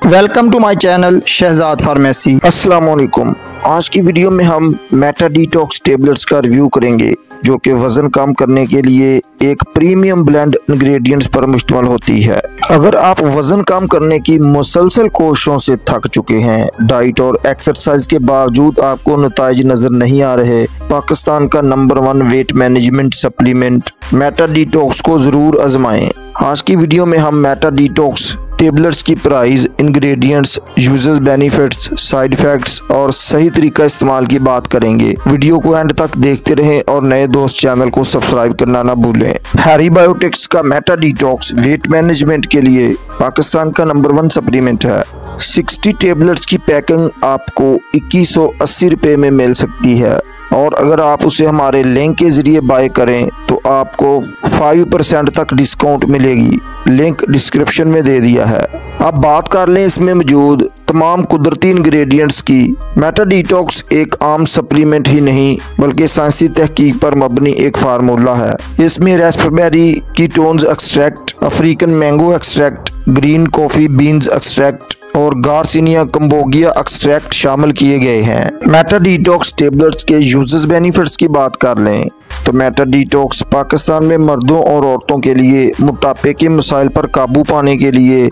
Welcome to my channel Shahzad pharmacy. अस्सलाम वालेकुम। आज की वीडियो में हम मेटा डिटॉक्स टेबलेट्स का रिव्यू करेंगे जो कि वजन कम करने के लिए एक प्रीमियम ब्लेंड इंग्रेडिएंट्स पर मुश्तमिल होती है। अगर आप वजन कम करने की मुसलसल कोशिशों से थक चुके हैं, डाइट और एक्सरसाइज के बावजूद आपको नताइज नजर नहीं आ रहे, पाकिस्तान का number 1 weight management supplement Meta detox को जरूर आजमाएं। आज की वीडियो में हम मेटा डिटॉक्स टेबलेट्स की price, ingredients, users benefits, side effects और सही तरीका इस्तेमाल की बात करेंगे। वीडियो को एंड तक देखते रहें और नए दोस्त चैनल को सब्सक्राइब करना ना भूलें। हैरी बायोटिक्स का मेटा डिटॉक्स वेट मैनेजमेंट के लिए पाकिस्तान का नंबर 1 सप्लीमेंट है। 60 टेबलेट्स की पैकिंग आपको 2180 रुपये में मिल सकती है और अगर आप उसे हमारे लिंक के जरिए बाय करें तो आपको 5% तक डिस्काउंट मिलेगी। लिंक डिस्क्रिप्शन में दे दिया है। अब बात कर लें इसमें मौजूद तमाम कुदरती इंग्रेडिएंट्स की। मेटा डिटॉक्स एक आम सप्लीमेंट ही नहीं बल्कि साइंसी तहकीक पर मबनी एक फार्मूला है। इसमें Raspberry ketones extract, African mango extract, green coffee beans extract और गार्सिनिया कंबोगिया एक्सट्रैक्ट शामिल किए गए हैं। मेटा डिटॉक्स टेबलेट्स के यूजर्स बेनिफिट्स की बात कर लें तो मेटा डिटॉक्स पाकिस्तान में मर्दों और औरतों के लिए मोटापे के मसाइल पर काबू पाने के लिए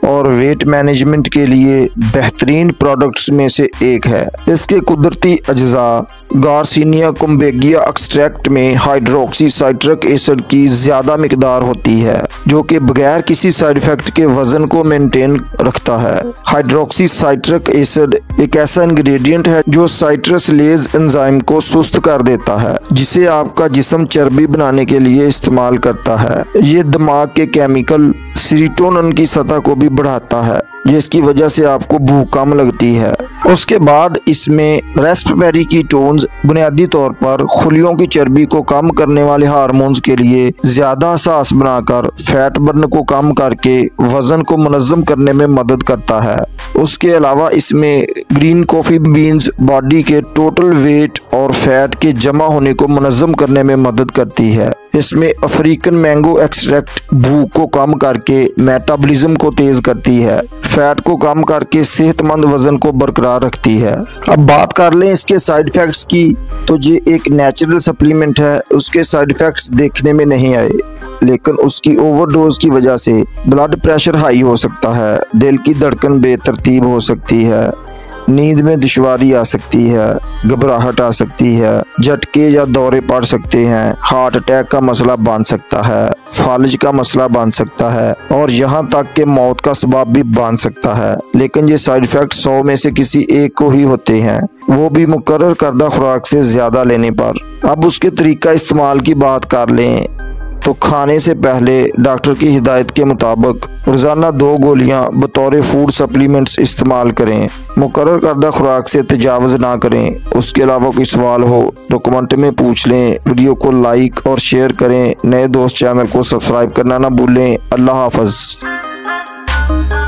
और वेट मैनेजमेंट के लिए बेहतरीन प्रोडक्ट्स में से एक है। इसके कुदरती अज्जा गार्सिनिया कंबोगिया एक्सट्रैक्ट में हाइड्रोक्सी साइट्रिक एसिड की ज़्यादा मिकदार होती है जो कि बगैर किसी साइड इफेक्ट के वजन को मेंटेन रखता है। हाइड्रोक्सी साइट्रिक एसिड एक ऐसा इंग्रेडिएंट है जो साइट्रस लेज एंजाइम को सुस्त कर देता है जिसे आपका जिस्म चर्बी बनाने के लिए इस्तेमाल करता है। ये दिमाग के केमिकल सीरोटोनिन की सतह को भी बढ़ाता है जिसकी वजह से आपको भूख कम लगती है। उसके बाद इसमें रास्पबेरी कीटोन्स बुनियादी तौर पर खुलियों की चर्बी को कम करने वाले हार्मोन्स के लिए ज्यादा हसास बनाकर फैट बर्न को कम करके वजन को मुनज़्ज़म करने में मदद करता है। उसके अलावा इसमें ग्रीन कॉफी बीन्स बॉडी के टोटल वेट और फैट के जमा होने को मुनज़्ज़म करने में मदद करती है। इसमें अफ्रीकन मैंगो एक्सट्रैक्ट भूख को कम करके मेटाबॉलिज्म को तेज करती है, फैट को कम करके सेहतमंद वजन को बरकरार रखती है। अब बात कर लें इसके साइड इफेक्ट्स की तो ये एक नेचुरल सप्लीमेंट है। उसके साइड इफेक्ट्स देखने में नहीं आए लेकिन उसकी ओवरडोज की वजह से ब्लड प्रेशर हाई हो सकता है, दिल की धड़कन बेतरतीब हो सकती है, नींद में दुश्वारी आ सकती है, घबराहट आ सकती है, झटके या दौरे पड़ सकते हैं, हार्ट अटैक का मसला बन सकता है, फालिज का मसला बन सकता है और यहाँ तक कि मौत का सबब भी बन सकता है। लेकिन ये साइड इफेक्ट 100 में से किसी एक को ही होते हैं, वो भी मुकर्रर करदा खुराक से ज्यादा लेने पर। अब उसके तरीका इस्तेमाल की बात कर लें तो खाने से पहले डॉक्टर की हिदायत के मुताबिक रोजाना 2 गोलियां बतौर फूड सप्लीमेंट्स इस्तेमाल करें। मुकर्रर करदा खुराक से तजावुज़ ना करें। उसके अलावा कोई सवाल हो तो कमेंट में पूछ लें। वीडियो को लाइक और शेयर करें। नए दोस्त चैनल को सब्सक्राइब करना ना भूलें। अल्लाह हाफ़िज़।